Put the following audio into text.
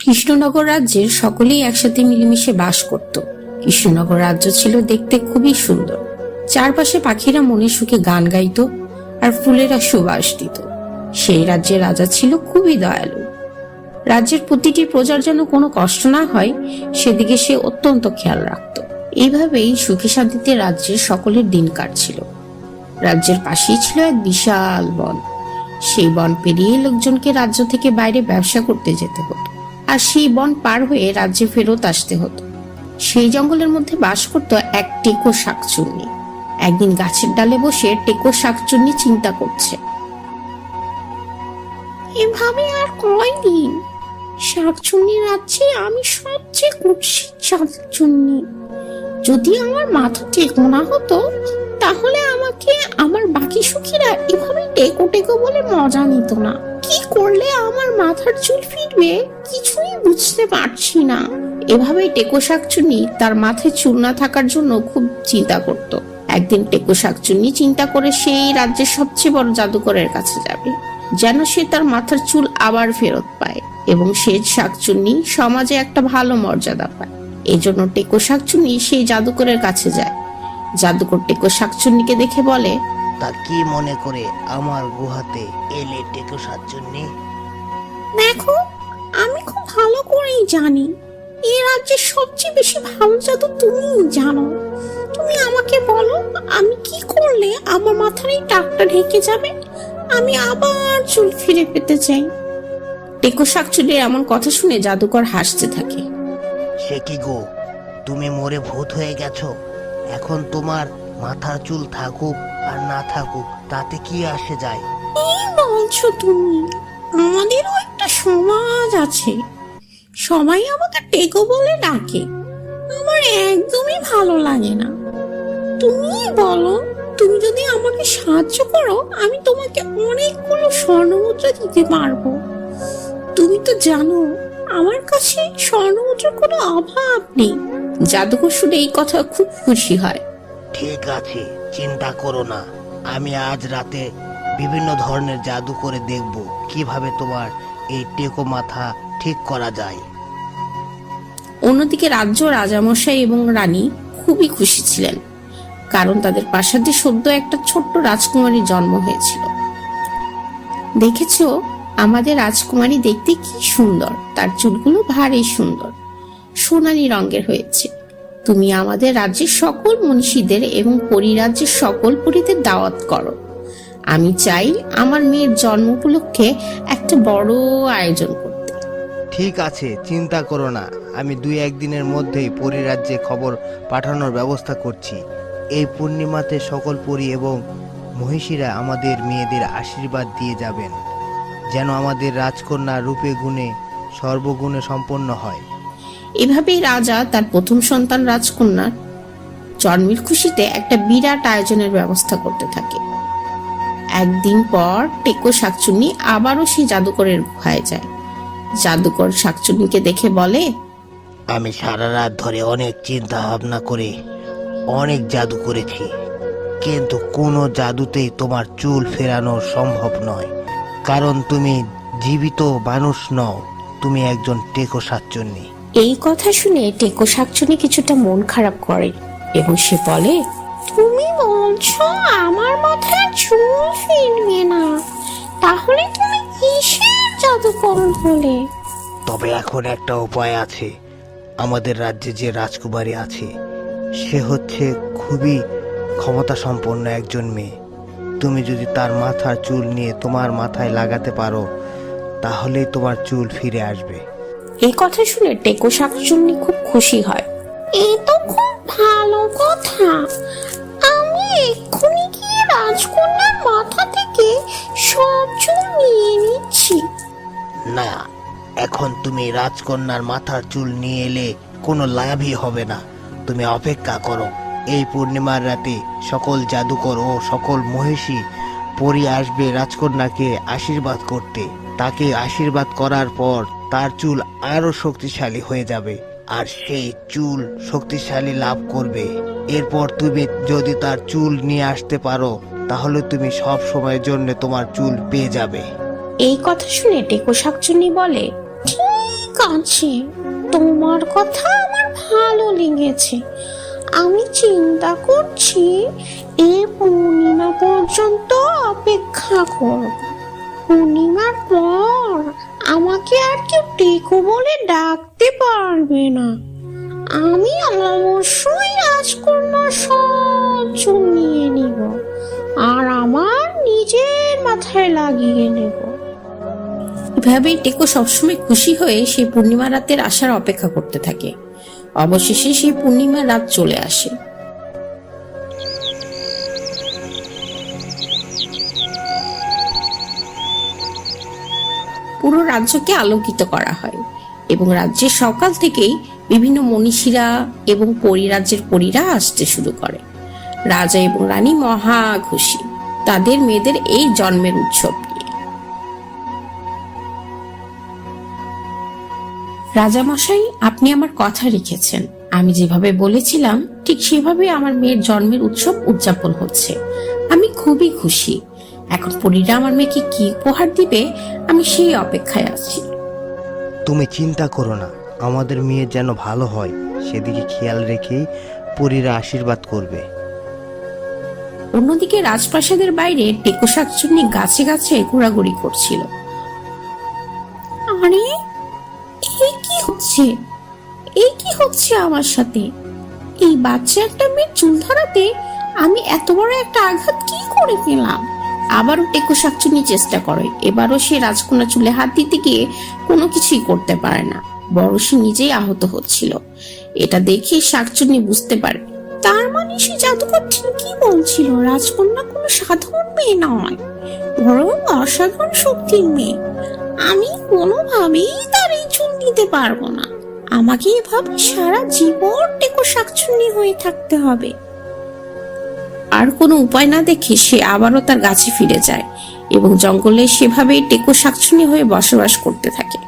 কৃষ্ণনগর রাজ্যের সকলেই একসাথে মিলেমিশে বাস করত। কৃষ্ণনগর রাজ্য ছিল দেখতে খুবই সুন্দর। চারপাশে পাখিরা মনে সুখে গান গাইত আর ফুলেরা সুবাস দিত। সেই রাজ্যের রাজা ছিল খুবই দয়ালু। রাজ্যের প্রতিটি প্রজার যেন কোনো কষ্ট না হয় সেদিকে সে অত্যন্ত খেয়াল রাখত। এইভাবেই সুখে শান্তিতে রাজ্যের সকলের দিন কাটছিল। রাজ্যের পাশেই ছিল এক বিশাল বন। সেই বন পেরিয়ে লোকজনকে রাজ্য থেকে বাইরে ব্যবসা করতে যেতে হতো, আর সেই বন পার হয়ে রাজ্যে ফেরত আসতে হতো। সেই জঙ্গলের মধ্যে বাস করত এক টেকো শাকচুন্নি। একদিন গাছের ডালে বসে টেকো শাকচুন্নি চিন্তা করছে, এভাবে আর কয়দিন? শাকচুন্নি রাজ্যে আমি সবচেয়ে কুৎসিত শাকচুন্নি। যদি আমার মাথা টেকো না হতো তাহলে আমাকে আমার বাকি সখীরা এভাবে টেকো টেকো বলে মজা নিত না। কি করলে আমার মাথার চুল ফিরবে কিছুই বুঝতে পারছি না। এভাবেই টেকো শাকচুন্নি তার মাথায় চুল না থাকার জন্য খুব চিন্তা করত। একদিন টেকো শাকচুন্নি চিন্তা করে সেই রাজ্যের সবচেয়ে বড় জাদুকরের কাছে যাবে, যেন সে তার মাথার চুল আবার ফেরত পায় এবং সে শাকচুন্নি সমাজে একটা ভালো মর্যাদা পায়। এজন্য টেকো শাকচুন্নি সেই জাদুকরের কাছে যায়। জাদুকর টেকো শাকচুন্নিকে দেখে বলে, তা কি মনে করে আমার গুহাতে এলে টেকো শাকচুন্নি? দেখো, আমি খুব ভালো করেই জানি এই রাজ্যের সবচেয়ে বেশি ভালো জাদু তুমিই জানো। তুমি আমাকে বলো, আমি কি করলে আমার মাথার এই টাকটা ঢেকে যাবে? আমি আবার চুল ফিরে পেতে চাই। টেকো শাকচুন্নির এমন কথা শুনে জাদুকর হাসতে থাকে। সে কি গো, তুমি মরে ভূত হয়ে গেছো? এখন তোমার মাথার চুল থাকুক আর না থাকুক তাতে কি আসে যায়? কি বলছো তুমি? আমাদেরও একটা সমাজ আছে, সবাই আমাকে টেকো বলে ডাকে। আমার একদমই ভালো লাগে না। তুমি বলো, তুমি যদি আমাকে সাহায্য করো আমি তোমাকে অনেকগুলো স্বর্ণমুদ্রা দিতে পারবো। তুমি তো জানো আমার কাছে স্বর্ণমুদ্রার কোনো অভাব নেই। জাদুকর শুনে এই কথা খুব খুশি হয়। ঠিক আছে, চিন্তা করো না, আমি আজ রাতে বিভিন্ন ধরনের জাদু করে দেখব কিভাবে তোমার এই টেকো মাথা ঠিক করা যায়। অন্যদিকে রাজ্য রাজামশাই এবং রানী খুবই খুশি ছিলেন, কারণ তাদের প্রাসাদে সদ্য একটা ছোট্ট রাজকুমারীর জন্ম হয়েছিল। দেখেছো, আমাদের রাজকুমারী দেখতে কি সুন্দর, তার চুলগুলো ভারী সুন্দর, সোনালী রঙের হয়েছে। তুমি আমাদের রাজ্যের সকল মনীষীদের এবং পরিরাজ্যের সকল পরীদের দাওয়াত করো। আমি চাই আমার মেয়ের জন্ম উপলক্ষে একটা বড় আয়োজন করতে। ঠিক আছে, চিন্তা করো না, আমি 2-1 দিনের মধ্যেই পরিরাজ্যে খবর পাঠানোর ব্যবস্থা করছি। এই পূর্ণিমাতে সকল পরী এবং মহিষীরা আমাদের মেয়েদের আশীর্বাদ দিয়ে যাবেন, যেন আমাদের রাজকন্যা রূপে গুণে সর্বগুণে সম্পন্ন হয়। এভাবেই রাজা তার প্রথম সন্তান রাজকন্যার জন্মের খুশিতে একটা বিরাট আয়োজনের ব্যবস্থা করতে থাকে। একদিন পর টেকো শাকচুন্নি আবারও সেই জাদুকরের গুহায় যায়। জাদুকর শাকচুন্নিকে দেখে বলে, আমি সারা রাত ধরে অনেক চিন্তা ভাবনা করে অনেক জাদু করেছি, কিন্তু কোনো জাদুতেই তোমার চুল ফেরানো সম্ভব নয়, কারণ তুমি জীবিত মানুষ নও, তুমি একজন টেকো শাকচুন্নি। এই কথা শুনে টেকো শাকচুন্নি কিছুটা মন খারাপ করে এবং সে বলে, তুমি বলছো আমার মাথায় চুল ফিরবে না? তাহলে তুমি কিসের জাদুকর হলে? তবে এখন একটা উপায় আছে। আমাদের রাজ্যে যে রাজকুমারী আছে সে হচ্ছে খুবই ক্ষমতা সম্পন্ন একজন মেয়ে। তুমি যদি তার মাথার চুল নিয়ে তোমার মাথায় লাগাতে পারো তাহলেই তোমার চুল ফিরে আসবে। এই কথা শুনে টেকো শাকচুন্নি খুব খুশি হয়। এই তো খুব ভালো কথা, আমি এক্ষুনি গিয়ে রাজকন্যার মাথা থেকে সব চুল নিয়ে নিচ্ছি। না, এখন তুমি রাজকন্যার মাথার চুল নিয়ে এলে কোনো লাভই হবে না। তুমি অপেক্ষা করো, এই পূর্ণিমার রাতে সকল জাদুকর ও সকল মহিষী পরী আসবে রাজকন্যাকে আশীর্বাদ করতে। তাকে আশীর্বাদ করার পর তার চুল আরো শক্তিশালী হয়ে যাবে, আর সেই চুল শক্তিশালী লাভ করবে। এরপর তুমি যদি তার চুল নিয়ে আসতে পারো তাহলে তুমি সব সময়ের জন্য তোমার চুল পেয়ে যাবে। এই কথা শুনে টেকো শাকচুন্নি বলে, ঠিক আছে, তোমার কথা আমার ভালো লেগেছে। আমি চিন্তা করছি এই পূর্ণিমা পর্যন্ত অপেক্ষা করব। পূর্ণিমার পর আমাকে আর কেউ টেকো বলে ডাকতে পারবে না। আমি অবশ্যই রাজকন্যা সব চুল নিয়ে নিব আর আমার নিজের মাথায় লাগিয়ে নেব। এভাবেই টেকো সবসময় খুশি হয়ে সেই পূর্ণিমা রাতের আসার অপেক্ষা করতে থাকে। অবশেষে সেই পূর্ণিমা রাত চলে আসে। পুরো রাজ্যকে আলোকিত করা হয় এবং রাজ্যের সকাল থেকেই বিভিন্ন মনীষীরা এবং পরিরাজ্যের পরীরা আসতে শুরু করে। রাজা এবং রানী মহা খুশি তাদের মেয়েদের এই জন্মের উৎসব নিয়ে। রাজামশাই, আপনি আমার কথা রেখেছেন। আমি যেভাবে বলেছিলাম ঠিক সেভাবে আমার মেয়ের জন্মের উৎসব উদযাপন হচ্ছে। আমি খুবই খুশি। এখন পরীরা আমার মেয়েকে কি উপহার দিবে আমি সেই অপেক্ষায় আছি। তুমি চিন্তা করো না, আমাদের মেয়ে যেন ভালো হয় সেদিকে খেয়াল রেখেই পরীরা আশীর্বাদ করবে। অন্যদিকে রাজপ্রাসাদের বাইরে টেকো শাকচুন্নি গাছে গাছে ঘোরাঘুরি করছিল। আরে, এই কি হচ্ছে? এই কি হচ্ছে আমার সাথে? এই বাচ্চা একটা মেয়ের চুল ধরাতে আমি এত বড় একটা আঘাত কি করে পেলাম? আবারও টেকো শাকচুন্নি চেষ্টা করে। এবারও সে রাজকন্যা চুলে হাত দিতে গিয়ে কোনো কিছুই করতে পারে না, বরং সে নিজেই আহত হচ্ছিল। এটা দেখে শাকচুন্নি বুঝতে পারে তার মানে সে জাদুকর ঠিকই বলছিল, রাজকন্যা কোনো সাধারণ মেয়ে নয়, বরং অসাধারণ শক্তির মেয়ে। আমি কোনোভাবেই তার এই চুল দিতে পারবো না। আমাকে এভাবে সারা জীবন টেকো শাকচুন্নি হয়ে থাকতে হবে। আর কোনো উপায় না দেখে সে আবারও তার গাছে ফিরে যায় এবং জঙ্গলে সেভাবেই টেকো শাকচুন্নি হয়ে বসবাস করতে থাকে।